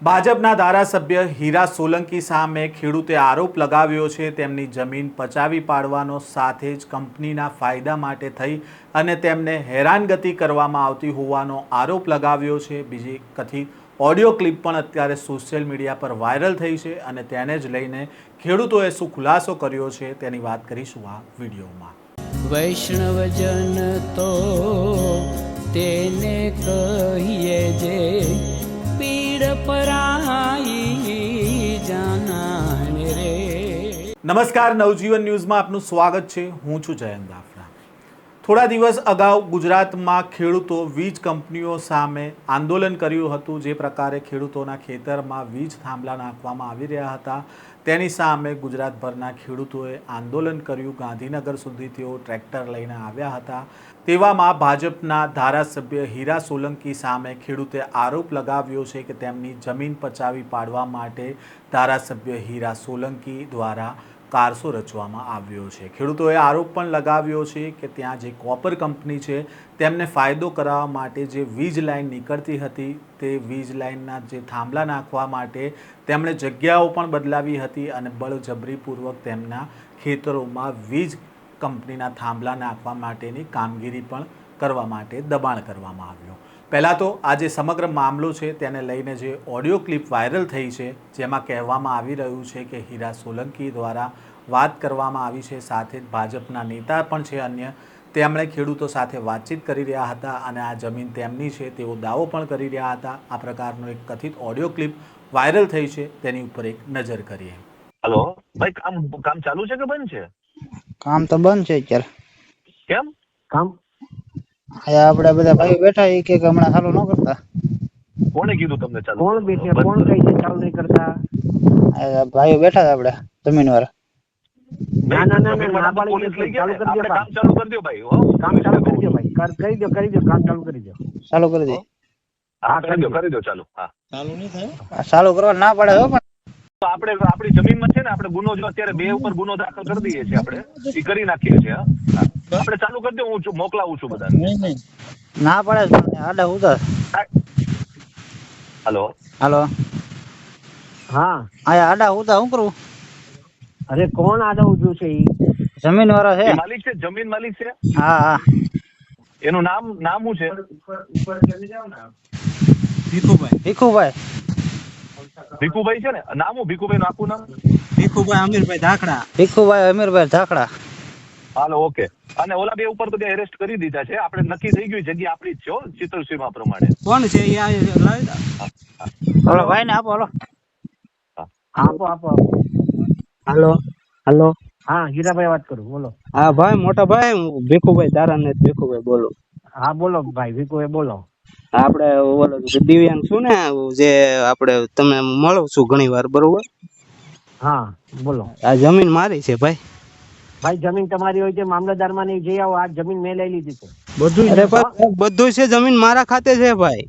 ભાજપના ધારાસભ્ય હીરા સોલંકી સામે ખેડૂતે આરોપ લગાવ્યો છે તેમની જમીન પચાવી પાડવાનો સાથે જ કંપનીના ફાયદા માટે થઈ અને તેમને હેરાનગતિ કરવામાં આવતી હોવાનો આરોપ લગાવ્યો છે। બીજી કથિત ઓડિયો ક્લિપ પણ અત્યારે સોશિયલ મીડિયા પર વાયરલ થઈ છે અને તેને જ લઈને ખેડૂતોએ શું ખુલાસો કર્યો છે તેની વાત કરીશું આ વિડીયોમાં। વૈષ્ણવજન તો તેને કહીએ જે પીડ પરાઈ જાનાને રે। નમસ્કાર, નવજીવન ન્યૂઝમાં આપનું સ્વાગત છે। હું છું જયંત દાફડા। થોડા દિવસ અગાઉ ગુજરાતમાં ખેડૂતો વીજ કંપનીઓ સામે આંદોલન કર્યું હતું। જે પ્રકારે ખેડૂતોના ખેતરમાં વીજ થાંભલા નાખવામાં આવી રહ્યા હતા તેની સામે ગુજરાતભરના ખેડૂતોએ આંદોલન કર્યું। ગાંધીનગર સુધી તેઓ ટ્રેક્ટર લઈને આવ્યા હતા। તેવામાં ભાજપના ધારાસભ્ય હીરા સોલંકી સામે ખેડૂતે આરોપ લગાવ્યો છે કે તેમની જમીન પચાવી પાડવા માટે ધારાસભ્ય હીરા સોલંકી દ્વારા કારસો રચવામાં આવ્યો છે। ખેડૂતોએ આરોપ પણ લગાવ્યો છે કે ત્યાં જે કોપર કંપની છે તેમને ફાયદો કરાવવા માટે જે વીજ લાઇન નીકળતી હતી તે વીજ લાઇનના જે થાંભલા નાખવા માટે તેમણે જગ્યાઓ પણ બદલાવી હતી અને બળજબરીપૂર્વક તેમના ખેતરોમાં વીજ કંપનીના થાંભલા નાખવા માટેની કામગીરી પણ કરવા માટે દબાણ કરવામાં આવ્યું। પહેલાં તો આ જે સમગ્ર મામલો છે તેને લઈને જે ઓડિયો ક્લિપ વાયરલ થઈ છે જેમાં કહેવામાં આવી રહ્યું છે કે હીરા સોલંકી દ્વારા વાત કરવામાં આવી છે, સાથે જ ભાજપના નેતા પણ છે અન્ય, તેમણે ખેડૂતો સાથે વાતચીત કરી રહ્યા હતા અને આ જમીન તેમની છે તેવો દાવો પણ કરી રહ્યા હતા। આ પ્રકારનો એક કથિત ઓડિયો ક્લિપ વાયરલ થઈ છે તેની ઉપર એક નજર કરીએ। હેલો ભાઈ, કામ ચાલુ છે કે બંધ છે? કામ તો બંધ છે અત્યારે। કેમ કામ? આપડે બધા ભાઈ બેઠા એ કે હમણાં ચાલુ ન કરતા। કોણે કીધું તમને ચાલુ? કોણ બેઠા? કોણ કઈ છે ચાલુ નહીં કરતા? ભાઈઓ બેઠા હતા આપડે જમીન વાળા। ના ના ના ના, પોલીસ લઈ ગયા ચાલુ કરી દો, કામ ચાલુ કરી દો ભાઈ। હો, કામ ચાલુ કરી દો ભાઈ, કરી દો કામ ચાલુ કરી દો। ચાલુ કરી દે। હા કરી દો ચાલુ। હા ચાલુ કરવા ના પડે હો, પણ તો આપણે આપણી જમીનમાં છે ને, આપણે ગુનો જો અત્યારે 2 ઉપર ગુનો દાખલ કરી દઈએ છીએ, આપણે એ કરી નાખીએ છીએ। હા, આપણે ચાલુ કરી દો, હું મોકલાવું છું બધાને। ના પડે આડા ઉધર। હેલો હાલો, હા આડા ઉધર શું કરવું? અરે કોણ આડા ઉભું છે? ઈ જમીન વાળા છે। માલિક છે, જમીન માલિક છે। હા હા, એનું નામ શું છે? ભીખુભાઈ। ભીખુભાઈ છે ને? નામ હું ભીખુભાઈ નું આખું નામ? ભીખુભાઈ અમીરભાઈ ધાકડા। હાલો, ઓકે। અને ઓલા 2 ઉપર તો એરેસ્ટ કરી દીધા છે। આપણે નક્કી થઈ ગયું, જગ્યા આપણી જ છે હો, ચિત્રસીમા પ્રમાણે। કોણ છે? હાલો ભાઈ ને આપો, હાલો આપો। હાલો હાલો। હા, હીરાભાઈ વાત કરું, બોલો। હા ભાઈ, મોટા ભાઈ, હું ભીખુભાઈ તારાને ભીખુભાઈ બોલું। હા બોલો ભાઈ, વિકોએ બોલો। આપડે બોલો દિવ્યાંગ છું ને, જે આપડે તમને મળું છું ઘણી વાર, બરોબર? હા બોલો। આ જમીન મારી છે ભાઈ। ભાઈ જમીન તમારી હોય છે મામલતદારમાં નહીં જઈ આવો, આ જમીન મેં લઈ લીધી છે બધું? અરે ભાઈ બધું છે, જમીન મારા ખાતે છે ભાઈ।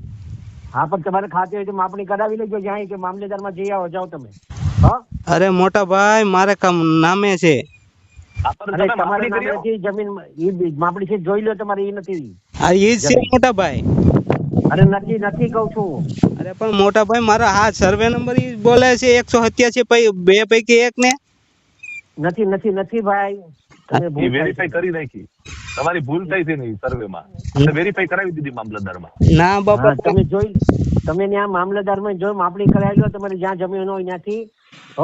હા, પણ તમારે ખાતે હોય તો માપણી કરાવી લેજો, જ્યાં કે મામલતદારમાં જઈ આવો, જાઓ તમે। હા, અરે મોટા ભાઈ, મારે કામ નામે છે। અરે તમારે નામે નથી જમીન, ઈ માપણી છે જોઈ લો તમારે, ઈ નથી। આ ઈ જ છે મોટા ભાઈ। અરે નથી કઉ છું। અરે પણ મોટા ભાઈ, મારા હા સર્વે નંબર ઈ બોલે છે 187 2 પૈકી 1 ને। નથી ભાઈ, તમે ભૂલ વેરીફાઈ કરી નાખી, તમારી ભૂલ થઈ છે ને સર્વેમાં, આપણે વેરીફાઈ કરાવી દીધી મામલતદારમાં। ના બાપા, તમે ત્યાં મામલતદારમાં જો માપણી કરાવી લો, તમારી જ્યાં જમીન હોય ત્યાંથી।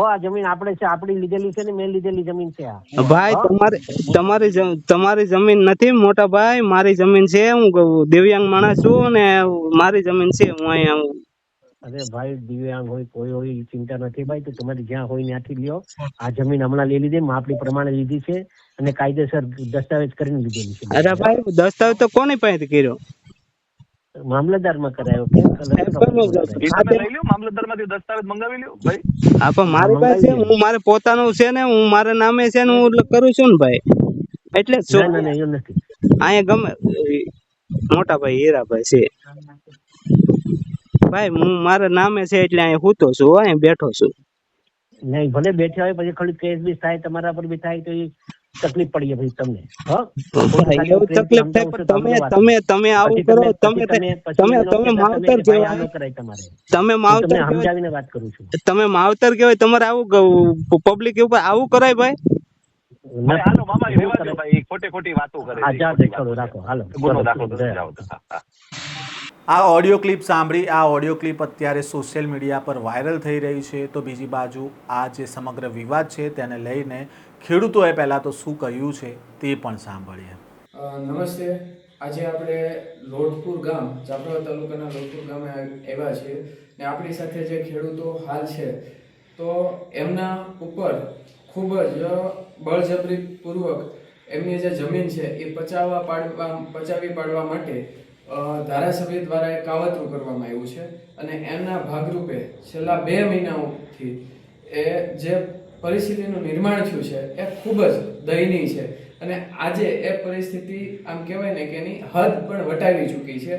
આ જમીન આપણે છે, આપણી લીધેલી છે ને, મેં લીધેલી જમીન છે આ। ભાઈ તમારી જમીન નથી મોટા ભાઈ, મારી જમીન છે। હું દિવ્યાંગ માણસ છું ને, મારી જમીન છે। હું અહીંયા અરે ભાઈ, દિવ્યાંગ હોય કોઈ હોય એ ચિંતા નથી ભાઈ, તો તમારી જ્યાં હોય ત્યાંથી લ્યો। આ જમીન હમણાં લઈ લીધી, માપણી પ્રમાણે લીધી છે અને કાયદેસર દસ્તાવેજ કરીને લીધેલી છે। અરે ભાઈ, દસ્તાવેજ તો કોની પાસેથી કર્યો? મામલતદારમાં કરાયો કે લઈ લ્યો, મામલતદારમાંથી દસ્તાવેજ મંગાવી લ્યો ભાઈ। હા, પણ મારી પાસે હું મારે પોતાનું છે ને, હું મારા નામે છે ને, હું કરું છું ને ભાઈ, એટલે જ છું। ના એવું નથી, અહીંયા ગમે મોટા ભાઈ હીરાભાઈ છે ભાઈ, હું મારા નામે છે એટલે અહીંયા હૂતો છું, અહીંયા બેઠો છું। નહીં ભલે બેઠા હોય, પછી ખાલી કેસ બી થાય તમારા પર બી થાય તો તકલીફ પડી ભાઈ તમને. ભાઈ એવું તકલીફ થાય પણ તમે આવું કરો, તમે માવતર કહેવાય, તમે માવતર સમજાવીને વાત કરું છું. તમે માવતર કહેવાય, તમારે આવું પબ્લિક ઉપર આવું કરાય ભાઈ? ભાઈ હાલો મામા રહેવા દો ભાઈ, ખોટી વાતો કરે હા છે, જા ખોટી ચલો વાતો રાખો કરે. હાલો ગુનો દાખલો કરી જાઓ તો. હા. આ ઓડિયો ક્લિપ સાંભળી, આ ઓડિયો ક્લિપ અત્યારે સોશિયલ મીડિયા પર વાયરલ થઈ રહી છે. તો બીજી બાજુ આ જે સમગ્ર વિવાદ છે તેને લઈને ખેડૂતોએ પહેલાં તો શું કહ્યું છે તે પણ સાંભળીએ. નમસ્તે. આજે આપણે લોટપુર ગામ, ચાપડા તાલુકાના લોટપુર ગામે આવ્યા છીએ ને આપણી સાથે જે ખેડૂતો હાલ છે તો એમના ઉપર ખૂબ જ બળજબરીપૂર્વક એમની જે જમીન છે એ પચાવી પાડવા માટે ધારાસભ્ય દ્વારા એક કાવતરું કરવામાં આવ્યું છે અને એમના ભાગરૂપે છેલ્લા 2 મહિનાથી એ જે પરિસ્થિતિનું નિર્માણ થયું છે એ ખૂબ જ દયનીય છે અને આજે એ પરિસ્થિતિ આમ કહેવાય ને કે એની હદ પણ વટાવી ચૂકી છે.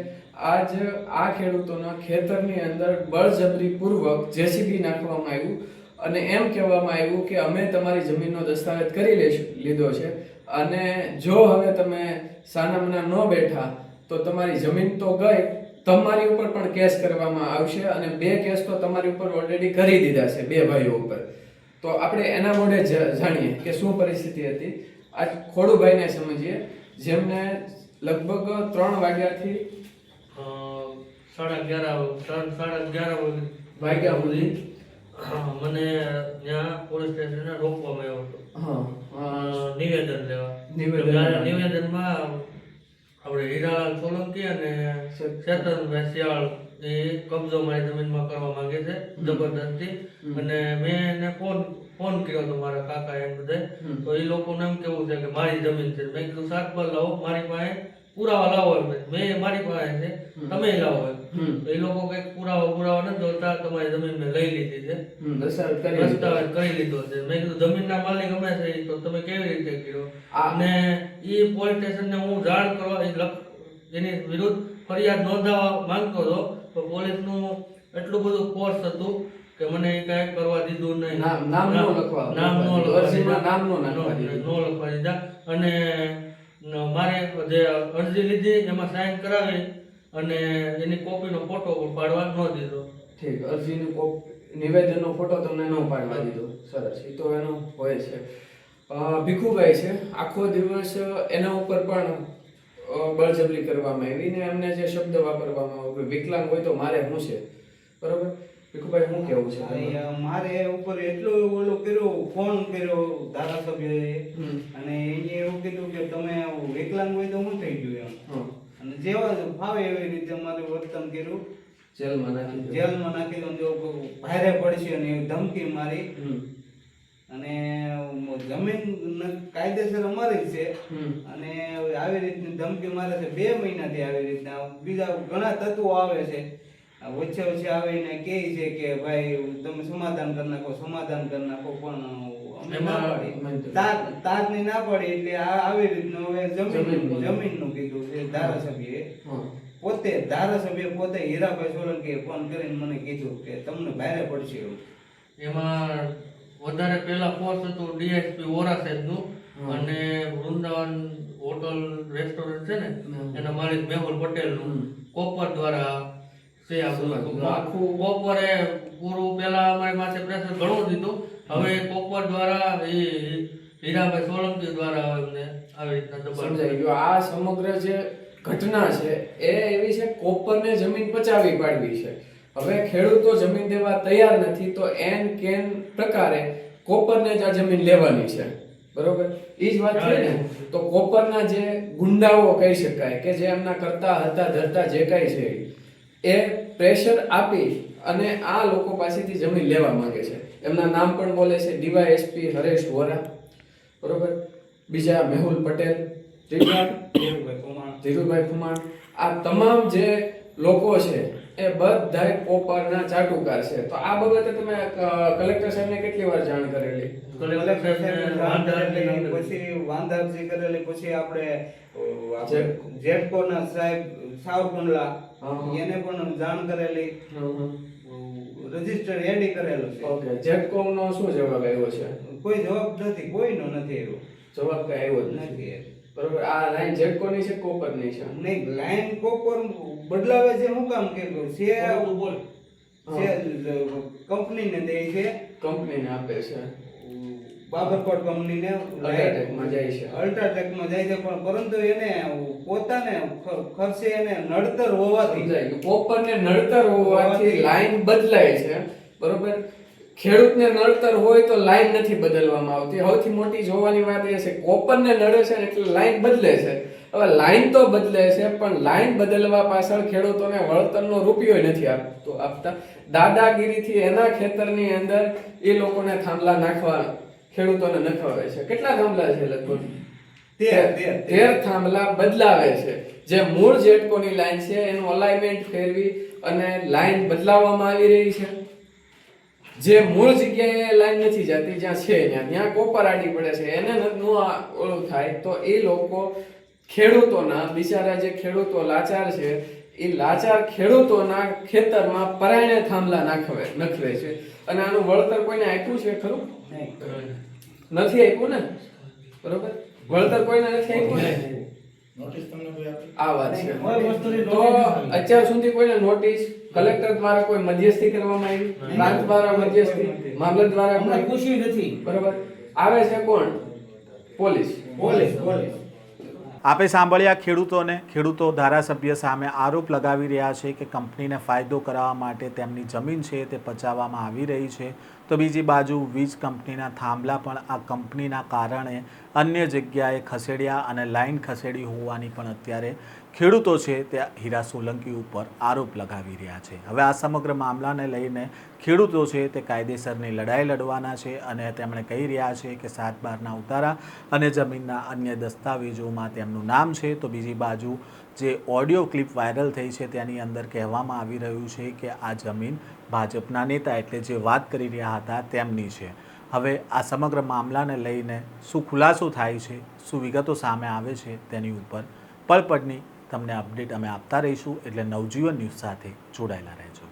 આજ આ ખેડૂતોના ખેતરની અંદર બળજબરીપૂર્વક જેસીબી નાખવામાં આવ્યું અને એમ કહેવામાં આવ્યું કે અમે તમારી જમીનનો દસ્તાવેજ કરી લીધો છે અને જો હવે તમે સાનામના ન બેઠા તો તમારી જમીન તો ગઈ, તમારી ઉપર પણ કેસ કરવામાં આવશે અને 2 કેસ તો તમારી ઉપર ઓલરેડી કરી દીધા છે 2 ભાઈઓ ઉપર. તો આપણે એના મોઢે જાણીએ કે શું પરિસ્થિતિ હતી. આજ ખોડુભાઈને સમજીએ, જેમને લગભગ 3 વાગ્યાથી 11:30 વાગ્યા સુધી મને ત્યાં પોલીસ સ્ટેશને રોકવામાં આવ્યો હતો નિવેદન લેવા. નિવેદનમાં આપણે હીરાલાલ સોલંકી અને ચેતનભાઈ શિયાળ એ કબજો મારી જમીનમાં કરવા માંગે છે જબરદસ્તી. અને મેં એને ફોન કર્યો હતો મારા કાકા એમ બધા, તો એ લોકોને એમ કેવું છે કે મારી જમીન છે. મેં કીધું સાતબાર લાવો, મારી પાસે પુરાવા લાવો. મેં મારી પાસે છે, તમે લાવો. એ લોકો કઈક પુરાવા નથી જોતા, તમારી જમીન મેં લઈ લીધી છે, દસ્તાવેજ કરી લીધો છે. મેં કીધું જમીનના માલિક અમે છે તો તમે કેવી રીતે કર્યો? અને એ પોલીસ સ્ટેશનને હું જાણ કરવા એની વિરુદ્ધ ફરિયાદ નોંધાવવા માંગતો હતો, તો પોલીસનું એટલું બધું ફોર્સ હતું કે મને એ કાંઈ કરવા દીધું નહીં. નામ ન લખવા દીધા અને મારે જે અરજી લીધી એમાં સાઇન કરાવી અને એની કોપીનો ફોટો પણ પાડવા ન દીધો. ઠીક, અરજીનો નિવેદનનો ફોટો તમને ન પાડવા દીધો. સરસ, એ તો એનો હોય છે. ભીખુભાઈ છે, આખો દિવસ એના ઉપર પણ બળજબરી કરવામાં આવી ને એમને જે શબ્દ વાપરવામાં આવ્યો, વિકલાંગ હોય તો મારે શું છે, બરોબર? ભીખુભાઈ શું કેવું છે? મારે ઉપર એટલો ઓલો કર્યો, ફોન કર્યો ધારાસભ્યએ અને એને એવું કીધું કે તમે વિકલાંગ હોય તો શું થઈ ગયું એમ. અને જેવા ફાવે એવી રીતે મારે વર્તન કર્યું, જેલમાં નાખી દો, જો ભારે પડશે અને એવી ધમકી મારી. અને જમીન કાયદેસર અમારી છે અને આવી રીતની ધમકી મારે છે 2 મહિનાથી. આવી રીતના બીજા ઘણા તત્વો આવે છે, વચ્ચે આવીને કહે છે કે ભાઈ તમે સમાધાન કરી નાખો, પણ અમે ના પાડી, તારની ના પાડી. એટલે આવી રીતનું હવે જમીનનું કીધું છે ધારાસભ્યએ. ધારાસભ્ય પોતે હીરાભાઈ સોલંકીએ ફોન કરીને મને કીધું કે તમને ભારે પડશે એવું. એમાં વધારે પહેલા ફોર્સ હતું ડીએસપી વોરા સાહેબનું અને વૃંદાવન હોટલ રેસ્ટોરન્ટ છે ને એના માલિક મેહુલ પટેલનું કોપર દ્વારા છે. આખું કોપરે પૂરું પહેલા અમારી પાસે પ્રેશર ઘણું દીધું, હવે કોપર દ્વારા એ હીરાભાઈ સોલંકી દ્વારા એમને આવી રીતના સમજાઈ ગયું. આ સમગ્ર જે ઘટના છે એ એવી છે, કોપરને જમીન પચાવી પાડવી છે. હવે ખેડૂતો જમીન દેવા તૈયાર નથી તો એન કેન પ્રકારે કોપરને જ આ જમીન લેવાની છે, બરોબર? એ જ વાત છે ને. તો કોપરના જે ગુંડાઓ કહી શકાય કે જે એમના કરતા હતા ધરતા જે કાંઈ છે એ પ્રેશર આપી અને આ લોકો પાસેથી જમીન લેવા માંગે છે. એમના નામ પણ બોલે છે, ડીવાયએસપી હરેશ વોરા, બરોબર? બીજા મેહુલ પટેલ, ધીરુભાઈ ખુમાણ. આ તમામ જે લોકો છે એ બધા કોપરના ચાટુકાર છે. તો આ બાબતે તમે કલેક્ટર સાહેબને કેટલી વાર જાણ કરેલી? પછી વાંધાજી કરેલી, પછી આપણે જેટકોના સાહેબ સાવરકુંડલા એને પણ જાણ કરેલી, રજીસ્ટર એડી કરેલું છે. ઓકે, જેટકોમ નો શું જવાબ આવ્યો છે? કોઈ જવાબ નથી, કોઈનો નથી આવ્યો. જવાબ કઈ આવ્યો જ નથી. બરોબર. આ લાઈન જેટકોની છે કોપરની છે? નહીં, લાઈન કોપર બદલાવે છે શું કામ કે કંપનીને દે છે, કંપનીને આપે છે, બાબરકોટ કંપનીને અલ્ટ્રાટેકમાં જાય છે. અલ્ટ્રાટેકમાં જાય છે, પણ પરંતુ એને પોતાને ખર્ચે એને નડતર હોવાથી સમજાય ગયું. કોપરને નડતર હોવાથી લાઈન બદલાય છે. બરોબર. ખેડૂતને નડતર હોય તો લાઈન નથી બદલવામાં આવતી. સૌથી મોટી જોવાની વાત એ છે કોપરને નડે છે ને એટલે લાઈન બદલે છે. હવે લાઈન તો બદલે છે પણ લાઈન બદલવા પાછળ ખેડૂતોને વળતરનો રૂપિયો નથી આપતા. દાદાગીરીથી એના ખેતરની અંદર એ લોકોને થાંભલા નાખવા ખેડૂતોને નખવાવે છે. કેટલા થાંભલા છે? લગભગ 13 થાંભલા બદલાવે છે. જે મૂળ જેટકોની લાઈન છે એનું અલાઇનમેન્ટ ફેરવી અને લાઈન બદલાવવામાં આવી રહી છે. જે મૂળ જગ્યાએ લાઈન નથી જતી, જ્યાં છે ત્યાં કોપર આડી પડે છે. એને ઓળું થાય તો એ લોકો ખેડૂતોના બિચારા જે ખેડૂતો લાચાર છે એ લાચાર ખેડૂતોના ખેતરમાં પરાયણે થાંભલા નખવે છે. અને આનું વળતર કોઈને આપ્યું છે ખરું? નથી આપ્યું ને. બરોબર. વળતર કોઈને નથી આપ્યું ને. આ વાત છે. તો અત્યાર સુધી કોઈને નોટિસ કલેક્ટર દ્વારા કોઈ મધ્યસ્થી કરવામાં આવી? પ્રાંત દ્વારા મધ્યસ્થી, મામલત દ્વારા પૂછ્યું નથી. બરોબર. આવે છે કોણ? પોલીસ. આપે સાંભળ્યા ખેડૂતો ધારાસભ્ય સામે આરોપ લગાવી રહ્યા છે કે કંપનીને ફાયદો કરાવવા માટે તેમની જમીન છે તે પચાવવામાં આવી રહી છે. તો બીજી બાજુ વીજ કંપનીના થાંભલા પણ આ કંપનીના કારણે અન્ય જગ્યાએ ખસેડ્યા અને લાઈન ખસેડી હોવાની પણ અત્યારે ખેડૂતો છે તે હીરા સોલંકી ઉપર આરોપ લગાવી રહ્યા છે. હવે આ સમગ્ર મામલાને લઈને ખેડૂતો છે તે કાયદેસરની લડાઈ લડવાના છે અને તેમણે કહી રહ્યા છે કે 7/12ના ઉતારા અને જમીનના અન્ય દસ્તાવેજોમાં તેમનું નામ છે. તો બીજી બાજુ જે ઓડિયો ક્લિપ વાયરલ થઈ છે તેની અંદર કહેવામાં આવી રહ્યું છે કે આ જમીન ભાજપના નેતા એટલે જે વાત કરી રહ્યા હતા તેમની છે. હવે આ સમગ્ર મામલાને લઈને શું ખુલાસો થાય છે, શું વિગતો સામે આવે છે તેની ઉપર પળપળની તમને અપડેટ અમે આપતા રહીશું. એટલે નવજીવન ન્યૂઝ સાથે જોડાયેલા રહેજો.